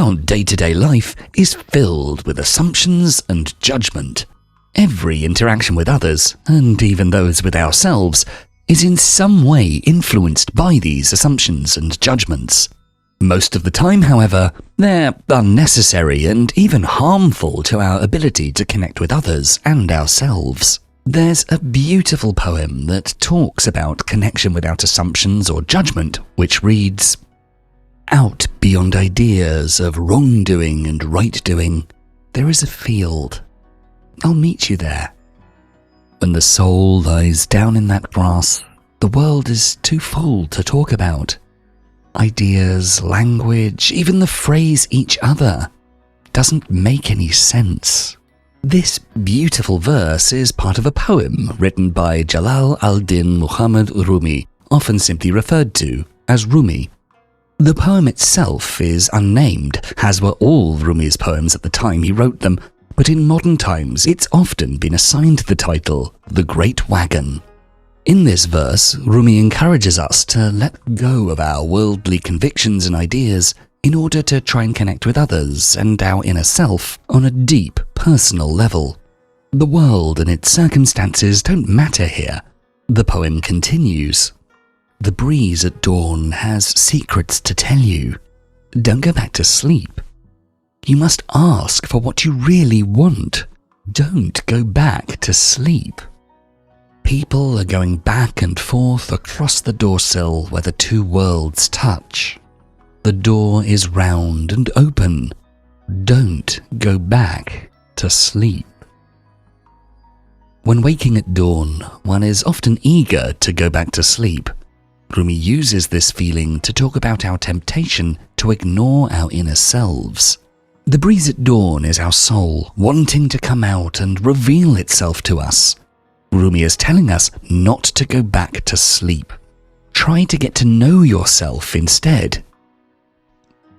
Our day-to-day life is filled with assumptions and judgment. Every interaction with others, and even those with ourselves, is in some way influenced by these assumptions and judgments. Most of the time, however, they're unnecessary and even harmful to our ability to connect with others and ourselves. There's a beautiful poem that talks about connection without assumptions or judgment, which reads, "Out beyond ideas of wrongdoing and right-doing, there is a field. I'll meet you there. When the soul lies down in that grass, the world is too full to talk about. Ideas, language, even the phrase each other doesn't make any sense." This beautiful verse is part of a poem written by Jalāl al-Dīn Muḥammad Rūmī, often simply referred to as Rumi. The poem itself is unnamed, as were all Rumi's poems at the time he wrote them, but in modern times it's often been assigned the title, The Great Wagon. In this verse, Rumi encourages us to let go of our worldly convictions and ideas in order to try and connect with others and our inner self on a deep, personal level. The world and its circumstances don't matter here. The poem continues, "The breeze at dawn has secrets to tell you. Don't go back to sleep. You must ask for what you really want. Don't go back to sleep." People are going back and forth across the doorsill where the two worlds touch. The door is round and open. Don't go back to sleep. When waking at dawn, one is often eager to go back to sleep. Rumi uses this feeling to talk about our temptation to ignore our inner selves. The breeze at dawn is our soul wanting to come out and reveal itself to us. Rumi is telling us not to go back to sleep. Try to get to know yourself instead.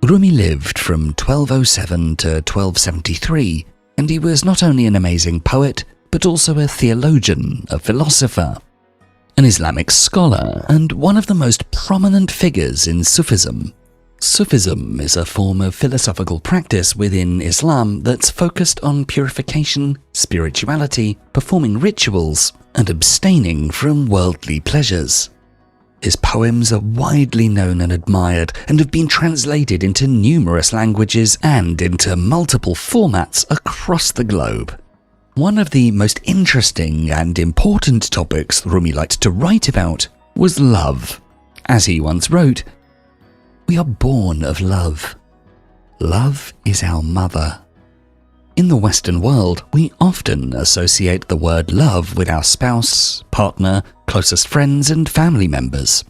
Rumi lived from 1207 to 1273, and he was not only an amazing poet, but also a theologian, a philosopher, an Islamic scholar, and one of the most prominent figures in Sufism. Sufism is a form of philosophical practice within Islam that's focused on purification, spirituality, performing rituals, and abstaining from worldly pleasures. His poems are widely known and admired and have been translated into numerous languages and into multiple formats across the globe. One of the most interesting and important topics Rumi liked to write about was love. As he once wrote, "We are born of love. Love is our mother." In the Western world, we often associate the word love with our spouse, partner, closest friends, and family members.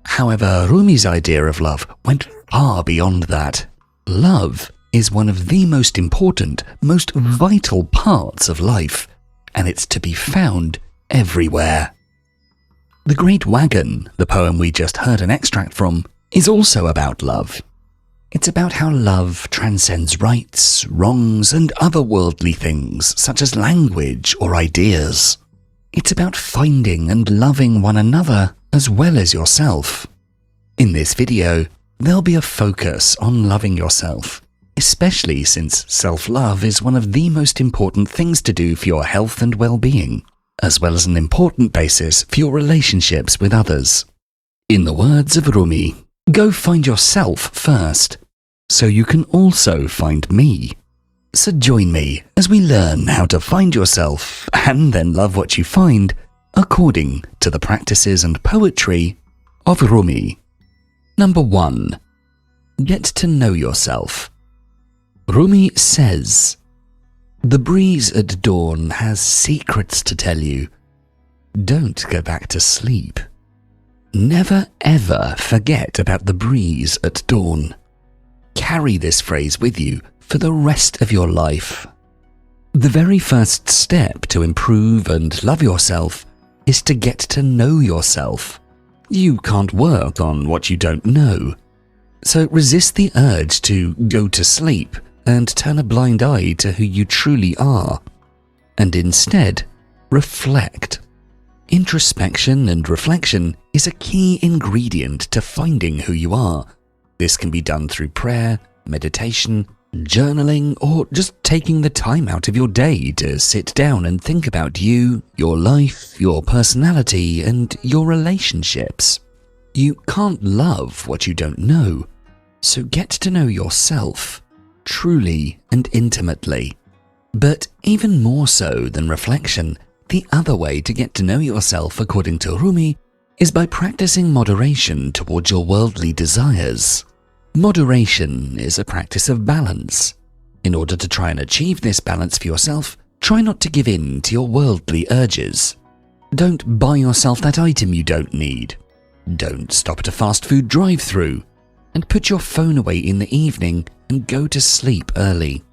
However, Rumi's idea of love went far beyond that. Love is one of the most important, most vital parts of life, and it's to be found everywhere. The Great Wagon, the poem we just heard an extract from, is also about love. It's about how love transcends rights, wrongs, and other worldly things such as language or ideas. It's about finding and loving one another as well as yourself. In this video, there'll be a focus on loving yourself, especially since self-love is one of the most important things to do for your health and well-being, as well as an important basis for your relationships with others. In the words of Rumi, "Go find yourself first, so you can also find me." So join me as we learn how to find yourself and then love what you find according to the practices and poetry of Rumi. Number 1. Get to know yourself. Rumi says, "The breeze at dawn has secrets to tell you. Don't go back to sleep." Never ever forget about the breeze at dawn. Carry this phrase with you for the rest of your life. The very first step to improve and love yourself is to get to know yourself. You can't work on what you don't know. So resist the urge to go to sleep and turn a blind eye to who you truly are, and instead reflect. Introspection and reflection is a key ingredient to finding who you are. This can be done through prayer, meditation, journaling, or just taking the time out of your day to sit down and think about you, your life, your personality, and your relationships. You can't love what you don't know, so get to know yourself, truly and intimately. But even more so than reflection, the other way to get to know yourself, according to Rumi, is by practicing moderation towards your worldly desires. Moderation is a practice of balance. In order to try and achieve this balance for yourself, try not to give in to your worldly urges. Don't buy yourself that item you don't need. Don't stop at a fast food drive-thru, and put your phone away in the evening and go to sleep early.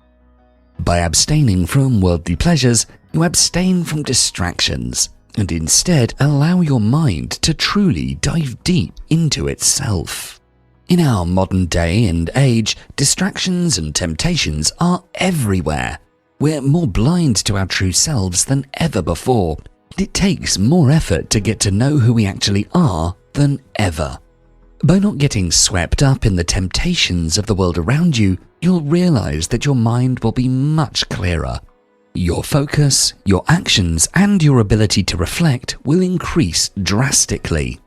By abstaining from worldly pleasures, you abstain from distractions and instead allow your mind to truly dive deep into itself. In our modern day and age, distractions and temptations are everywhere. We're more blind to our true selves than ever before. It takes more effort to get to know who we actually are than ever. By not getting swept up in the temptations of the world around you, you'll realize that your mind will be much clearer. Your focus, your actions, and your ability to reflect will increase drastically.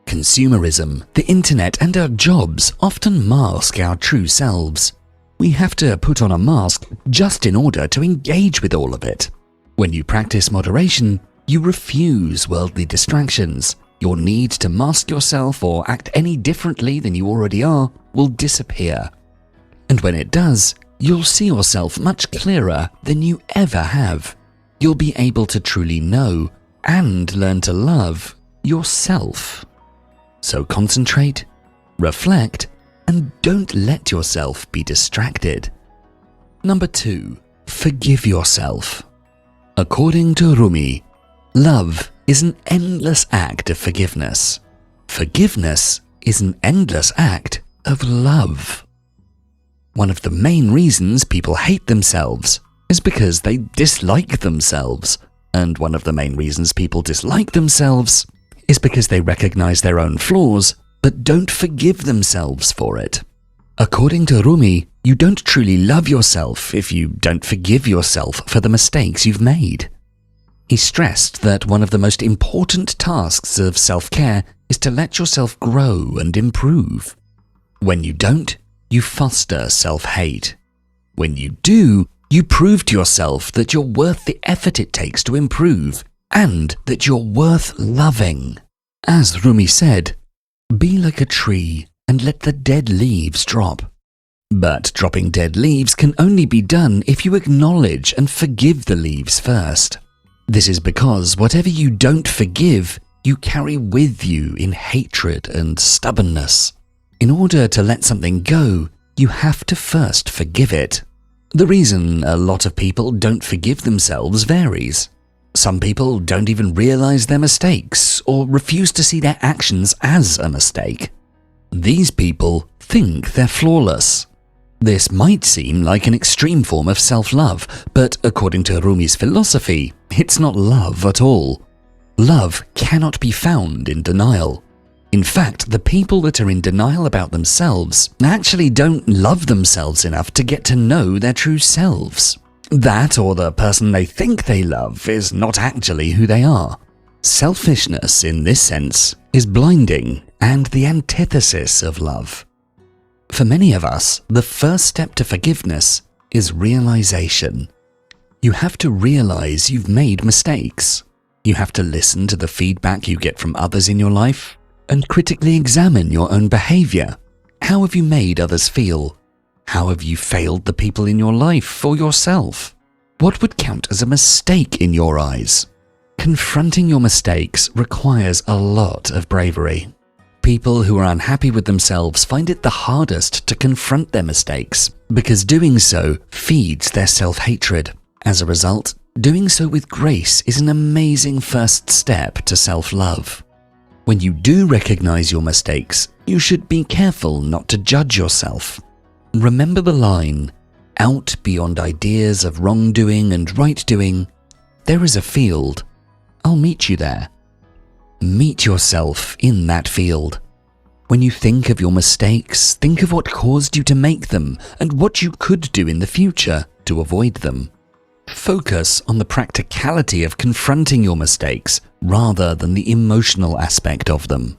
Consumerism, the internet, and our jobs often mask our true selves. We have to put on a mask just in order to engage with all of it. When you practice moderation, you refuse worldly distractions. Your need to mask yourself or act any differently than you already are will disappear. And when it does, you'll see yourself much clearer than you ever have. You'll be able to truly know and learn to love yourself. So concentrate, reflect, and don't let yourself be distracted. Number 2, forgive yourself. According to Rumi, love is an endless act of forgiveness. Forgiveness is an endless act of love. One of the main reasons people hate themselves is because they dislike themselves, and one of the main reasons people dislike themselves is because they recognize their own flaws but don't forgive themselves for it. According to Rumi, you don't truly love yourself if you don't forgive yourself for the mistakes you've made. He stressed that one of the most important tasks of self-care is to let yourself grow and improve. When you don't, you foster self-hate. When you do, you prove to yourself that you're worth the effort it takes to improve and that you're worth loving. As Rumi said, "Be like a tree and let the dead leaves drop." But dropping dead leaves can only be done if you acknowledge and forgive the leaves first. This is because whatever you don't forgive, you carry with you in hatred and stubbornness. In order to let something go, you have to first forgive it. The reason a lot of people don't forgive themselves varies. Some people don't even realize their mistakes or refuse to see their actions as a mistake. These people think they're flawless. This might seem like an extreme form of self-love, but according to Rumi's philosophy, it's not love at all. Love cannot be found in denial. In fact, the people that are in denial about themselves actually don't love themselves enough to get to know their true selves. That, or the person they think they love, is not actually who they are. Selfishness, in this sense, is blinding and the antithesis of love. For many of us, the first step to forgiveness is realization. You have to realize you've made mistakes. You have to listen to the feedback you get from others in your life and critically examine your own behavior. How have you made others feel? How have you failed the people in your life or yourself? What would count as a mistake in your eyes? Confronting your mistakes requires a lot of bravery. People who are unhappy with themselves find it the hardest to confront their mistakes because doing so feeds their self-hatred. As a result, doing so with grace is an amazing first step to self-love. When you do recognize your mistakes, you should be careful not to judge yourself. Remember the line, "Out beyond ideas of wrongdoing and right-doing, there is a field. I'll meet you there." Meet yourself in that field. When you think of your mistakes, think of what caused you to make them and what you could do in the future to avoid them. Focus on the practicality of confronting your mistakes rather than the emotional aspect of them.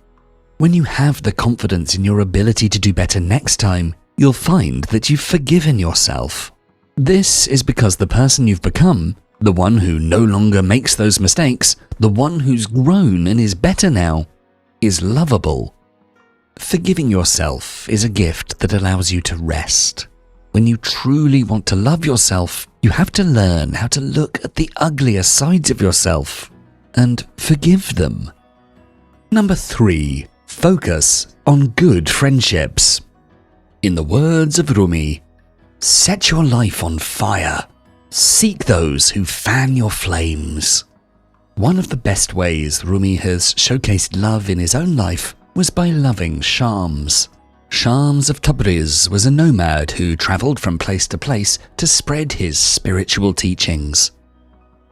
When you have the confidence in your ability to do better next time, you'll find that you've forgiven yourself. This is because the person you've become, the one who no longer makes those mistakes, the one who's grown and is better now, is lovable. Forgiving yourself is a gift that allows you to rest. When you truly want to love yourself, you have to learn how to look at the uglier sides of yourself and forgive them. Number 3. Focus on good friendships. In the words of Rumi, set your life on fire. Seek those who fan your flames. One of the best ways Rumi has showcased love in his own life was by loving Shams. Shams of Tabrizi was a nomad who travelled from place to place to spread his spiritual teachings.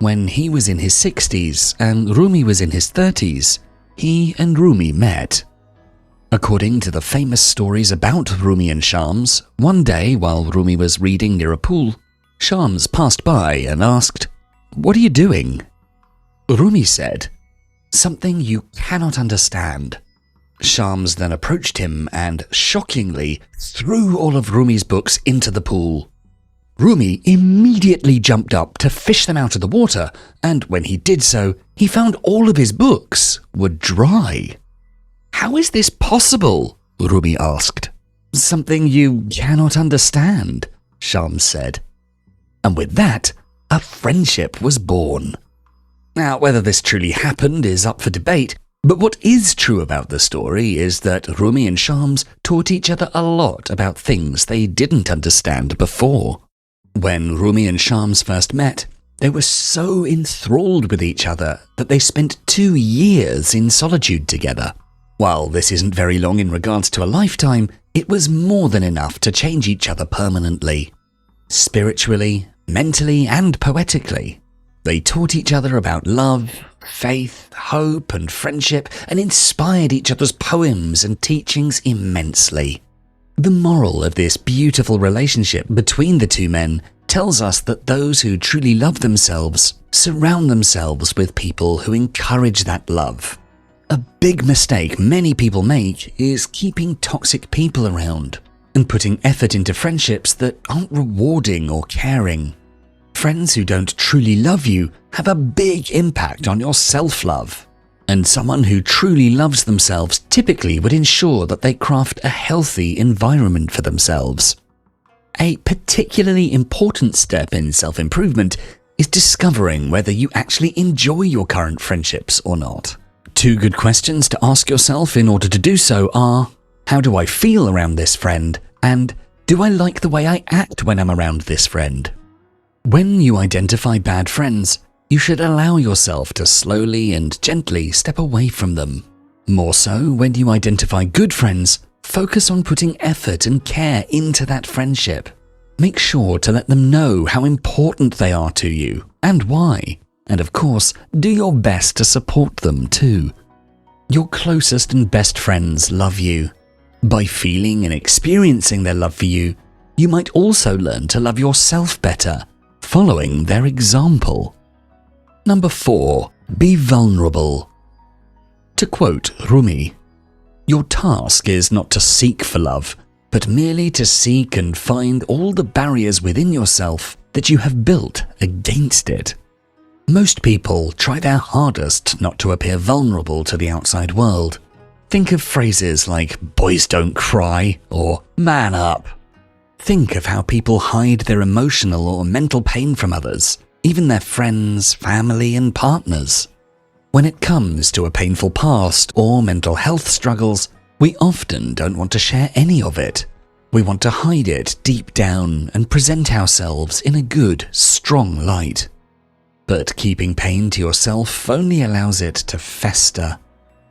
When he was in his 60s and Rumi was in his 30s, he and Rumi met. According to the famous stories about Rumi and Shams, one day while Rumi was reading near a pool, Shams passed by and asked, "What are you doing?" Rumi said, "Something you cannot understand." Shams then approached him and, shockingly, threw all of Rumi's books into the pool. Rumi immediately jumped up to fish them out of the water, and when he did so, he found all of his books were dry. "How is this possible?" Rumi asked. "Something you cannot understand," Shams said. And with that, a friendship was born. Now, whether this truly happened is up for debate, but what is true about the story is that Rumi and Shams taught each other a lot about things they didn't understand before. When Rumi and Shams first met, they were so enthralled with each other that they spent 2 years in solitude together. While this isn't very long in regards to a lifetime, it was more than enough to change each other permanently. Spiritually, mentally, and poetically. They taught each other about love, faith, hope, and friendship, and inspired each other's poems and teachings immensely. The moral of this beautiful relationship between the two men tells us that those who truly love themselves surround themselves with people who encourage that love. A big mistake many people make is keeping toxic people around and putting effort into friendships that aren't rewarding or caring. Friends who don't truly love you have a big impact on your self-love, and someone who truly loves themselves typically would ensure that they craft a healthy environment for themselves. A particularly important step in self-improvement is discovering whether you actually enjoy your current friendships or not. 2 good questions to ask yourself in order to do so are, how do I feel around this friend? And do I like the way I act when I'm around this friend? When you identify bad friends, you should allow yourself to slowly and gently step away from them. More so, when you identify good friends, focus on putting effort and care into that friendship. Make sure to let them know how important they are to you and why. And of course, do your best to support them too. Your closest and best friends love you. By feeling and experiencing their love for you, you might also learn to love yourself better, following their example. Number 4. Be vulnerable. To quote Rumi, "Your task is not to seek for love, but merely to seek and find all the barriers within yourself that you have built against it." Most people try their hardest not to appear vulnerable to the outside world. Think of phrases like "boys don't cry" or "man up." Think of how people hide their emotional or mental pain from others, even their friends, family, and partners. When it comes to a painful past or mental health struggles, we often don't want to share any of it. We want to hide it deep down and present ourselves in a good, strong light. But keeping pain to yourself only allows it to fester.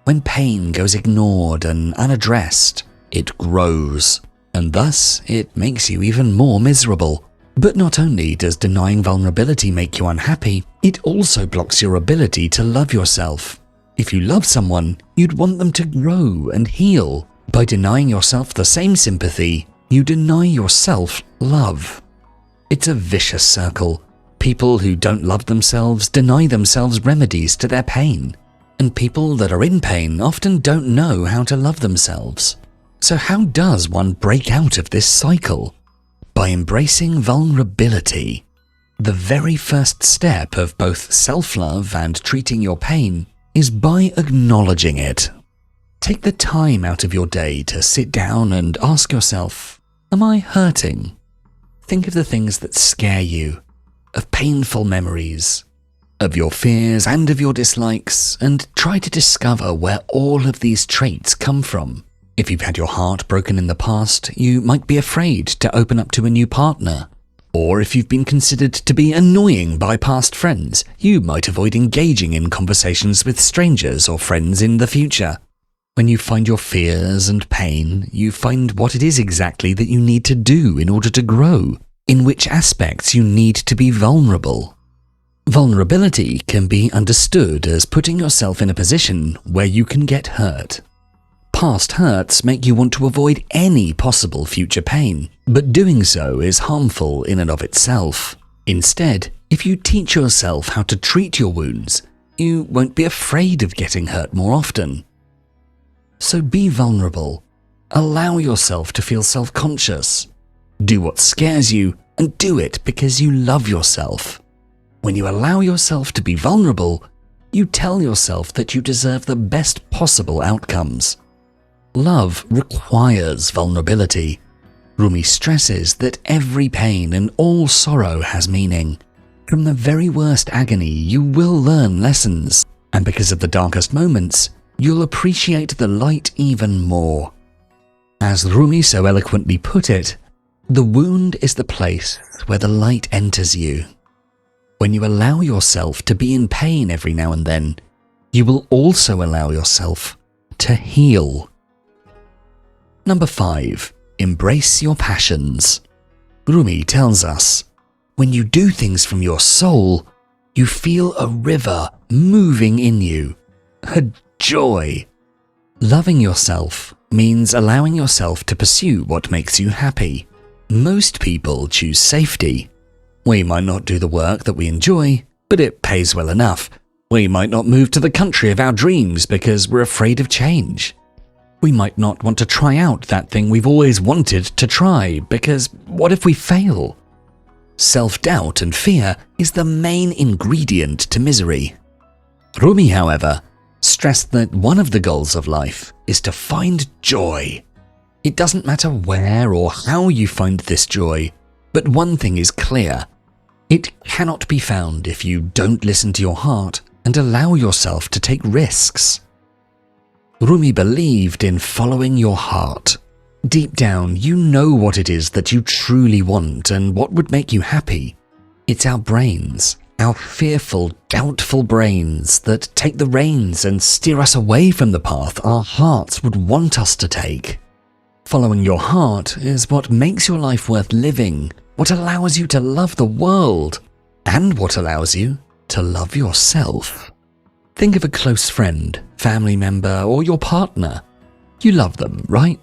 When pain goes ignored and unaddressed, it grows, and thus it makes you even more miserable. But not only does denying vulnerability make you unhappy, it also blocks your ability to love yourself. If you love someone, you'd want them to grow and heal, By denying yourself the same sympathy, you deny yourself love. It's a vicious circle. People who don't love themselves deny themselves remedies to their pain, and people that are in pain often don't know how to love themselves. So how does one break out of this cycle? By embracing vulnerability. The very first step of both self-love and treating your pain is by acknowledging it. Take the time out of your day to sit down and ask yourself, am I hurting? Think of the things that scare you, of painful memories, of your fears and of your dislikes, and try to discover where all of these traits come from. If you've had your heart broken in the past, you might be afraid to open up to a new partner. Or if you've been considered to be annoying by past friends, you might avoid engaging in conversations with strangers or friends in the future. When you find your fears and pain, you find what it is exactly that you need to do in order to grow, in which aspects you need to be vulnerable. Vulnerability can be understood as putting yourself in a position where you can get hurt. Past hurts make you want to avoid any possible future pain, but doing so is harmful in and of itself. Instead, if you teach yourself how to treat your wounds, you won't be afraid of getting hurt more often. So be vulnerable. Allow yourself to feel self-conscious. Do what scares you, and do it because you love yourself. When you allow yourself to be vulnerable, you tell yourself that you deserve the best possible outcomes. Love requires vulnerability. Rumi stresses that every pain and all sorrow has meaning. From the very worst agony, you will learn lessons, and because of the darkest moments, you'll appreciate the light even more. As Rumi so eloquently put it, the wound is the place where the light enters you. When you allow yourself to be in pain every now and then, you will also allow yourself to heal. Number 5. Embrace your passions. Rumi tells us, when you do things from your soul, you feel a river moving in you, a joy. Loving yourself means allowing yourself to pursue what makes you happy. Most people choose safety. We might not do the work that we enjoy, but it pays well enough. We might not move to the country of our dreams because we're afraid of change. We might not want to try out that thing we've always wanted to try because what if we fail? Self-doubt and fear is the main ingredient to misery. Rumi, however, stressed that one of the goals of life is to find joy. It doesn't matter where or how you find this joy, but one thing is clear. It cannot be found if you don't listen to your heart and allow yourself to take risks. Rumi believed in following your heart. Deep down, you know what it is that you truly want and what would make you happy. It's our brains, our fearful, doubtful brains that take the reins and steer us away from the path our hearts would want us to take. Following your heart is what makes your life worth living, what allows you to love the world, and what allows you to love yourself. Think of a close friend, family member, or your partner. You love them, right?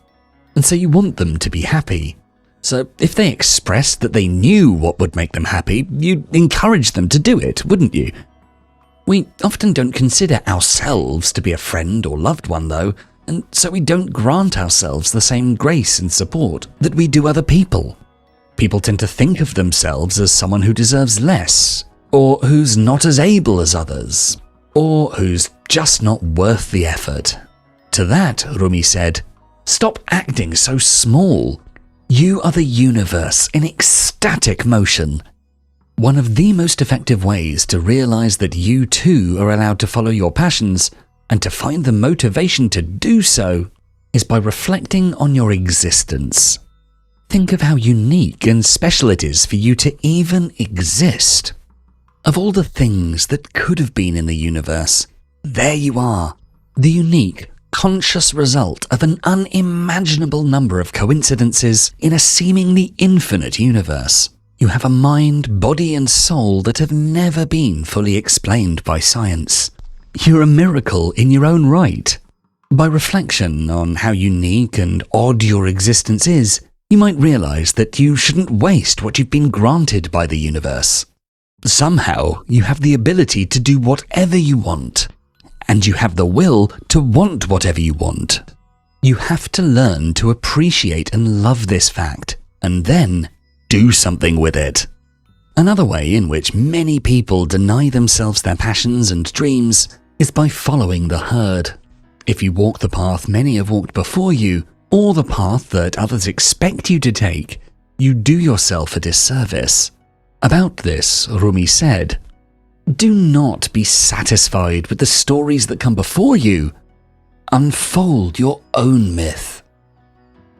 And so you want them to be happy. So if they expressed that they knew what would make them happy, you'd encourage them to do it, wouldn't you? We often don't consider ourselves to be a friend or loved one, though, and so we don't grant ourselves the same grace and support that we do other people. People tend to think of themselves as someone who deserves less, or who's not as able as others, or who's just not worth the effort. To that, Rumi said, stop acting so small. You are the universe in ecstatic motion. One of the most effective ways to realize that you too are allowed to follow your passions and to find the motivation to do so is by reflecting on your existence. Think of how unique and special it is for you to even exist. Of all the things that could have been in the universe, there you are, the unique, conscious result of an unimaginable number of coincidences in a seemingly infinite universe. You have a mind, body, and soul that have never been fully explained by science. You're a miracle in your own right. By reflection on how unique and odd your existence is, you might realize that you shouldn't waste what you've been granted by the universe. Somehow, you have the ability to do whatever you want, and you have the will to want whatever you want. You have to learn to appreciate and love this fact, and then do something with it. Another way in which many people deny themselves their passions and dreams is by following the herd. If you walk the path many have walked before you, or the path that others expect you to take, you do yourself a disservice. About this, Rumi said, "Do not be satisfied with the stories that come before you. Unfold your own myth."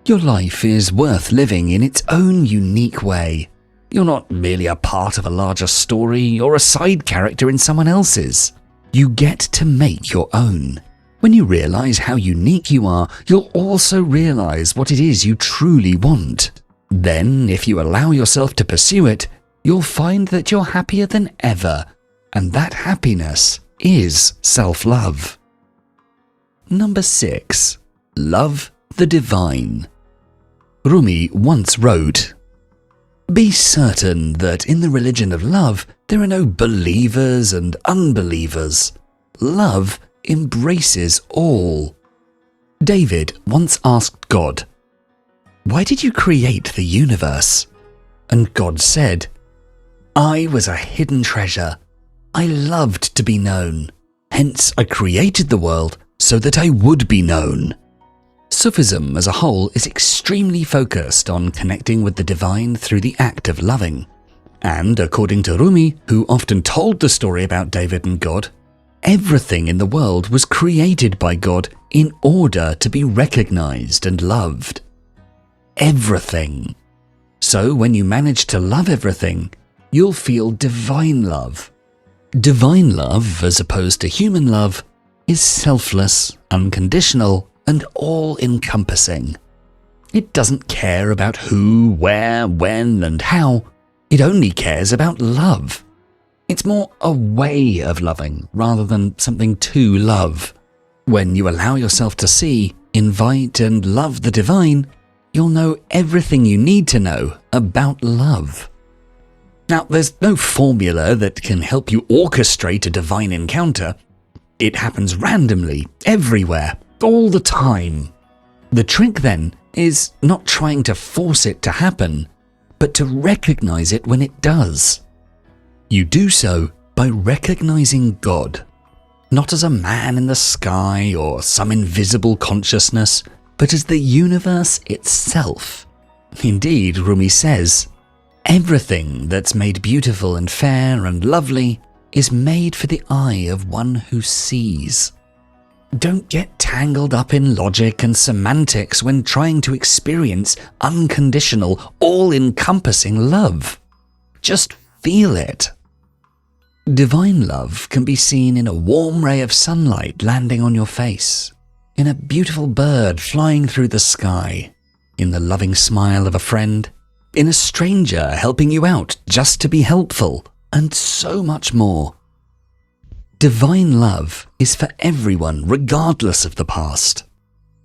Your life is worth living in its own unique way. You're not merely a part of a larger story or a side character in someone else's. You get to make your own. When you realize how unique you are, you'll also realize what it is you truly want. Then, if you allow yourself to pursue it, you'll find that you're happier than ever, and that happiness is self-love. Number 6. Love the divine. Rumi once wrote, "Be certain that in the religion of love there are no believers and unbelievers. Love embraces all." David once asked God, "Why did you create the universe?" And God said, "I was a hidden treasure. I loved to be known. Hence I created the world so that I would be known." Sufism as a whole is extremely focused on connecting with the divine through the act of loving. And according to Rumi, who often told the story about David and God, everything in the world was created by God in order to be recognized and loved. Everything. So when you manage to love everything, you'll feel divine love. Divine love, as opposed to human love, is selfless, unconditional, and all-encompassing. It doesn't care about who, where, when, and how. It only cares about love. It's more a way of loving rather than something to love. When you allow yourself to see, invite, and love the divine, you'll know everything you need to know about love. Now, there's no formula that can help you orchestrate a divine encounter. It happens randomly, everywhere, all the time. The trick then is not trying to force it to happen, but to recognize it when it does. You do so by recognizing God, not as a man in the sky or some invisible consciousness, but as the universe itself. Indeed, Rumi says, "Everything that's made beautiful and fair and lovely is made for the eye of one who sees." Don't get tangled up in logic and semantics when trying to experience unconditional, all-encompassing love. Just feel it. Divine love can be seen in a warm ray of sunlight landing on your face, in a beautiful bird flying through the sky, in the loving smile of a friend, in a stranger helping you out just to be helpful, and so much more. Divine love is for everyone regardless of the past.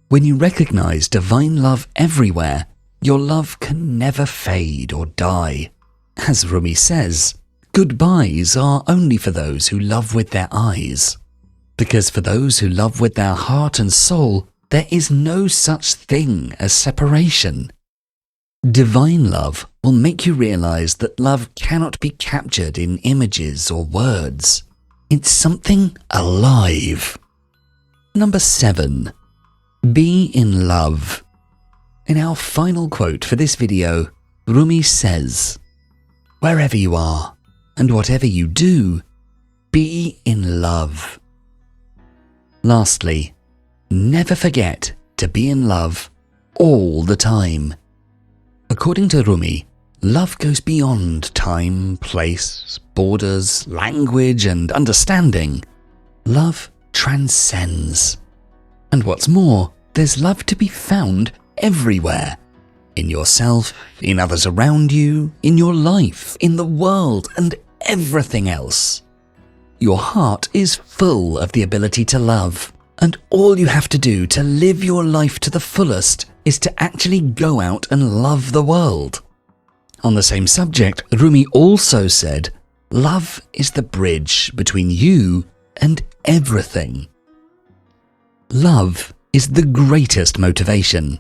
When you recognize divine love everywhere, your love can never fade or die. As Rumi says, goodbyes are only for those who love with their eyes. Because for those who love with their heart and soul, there is no such thing as separation. Divine love will make you realize that love cannot be captured in images or words. It's something alive. Number 7. Be in love. In our final quote for this video, Rumi says, "Wherever you are, and whatever you do, be in love." Lastly, never forget to be in love all the time. According to Rumi, love goes beyond time, place, borders, language, and understanding. Love transcends. And what's more, there's love to be found everywhere. In yourself, in others around you, in your life, in the world, and everything else. Your heart is full of the ability to love, And all you have to do to live your life to the fullest is to actually go out and love the world. On the same subject, Rumi also said, "Love is the bridge between you and everything." Love is the greatest motivation.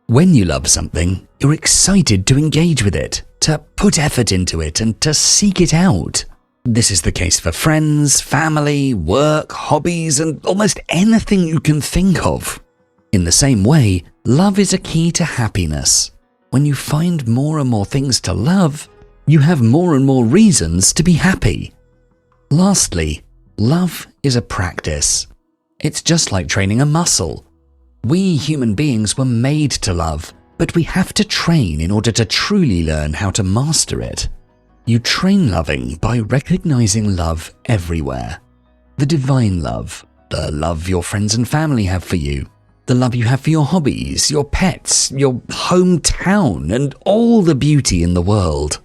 When you love something, you're excited to engage with it, to put effort into it, and to seek it out. This is the case for friends, family, work, hobbies, and almost anything you can think of. In the same way, love is a key to happiness. When you find more and more things to love, you have more and more reasons to be happy. Lastly, love is a practice. It's just like training a muscle. We human beings were made to love, but we have to train in order to truly learn how to master it. You train loving by recognizing love everywhere. The divine love, the love your friends and family have for you, the love you have for your hobbies, your pets, your hometown, and all the beauty in the world.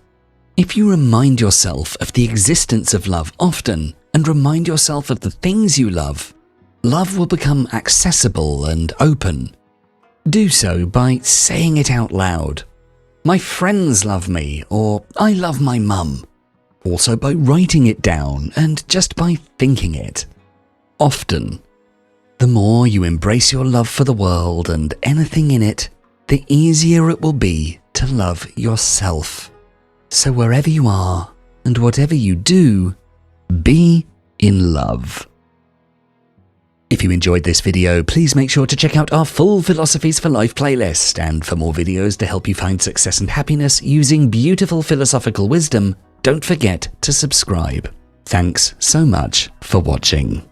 If you remind yourself of the existence of love often and remind yourself of the things you love, love will become accessible and open. Do so by saying it out loud. "My friends love me," or "I love my mum." Also by writing it down and just by thinking it. Often. The more you embrace your love for the world and anything in it, the easier it will be to love yourself. So wherever you are and whatever you do, be in love. If you enjoyed this video, please make sure to check out our full Philosophies for Life playlist, and for more videos to help you find success and happiness using beautiful philosophical wisdom, don't forget to subscribe. Thanks so much for watching.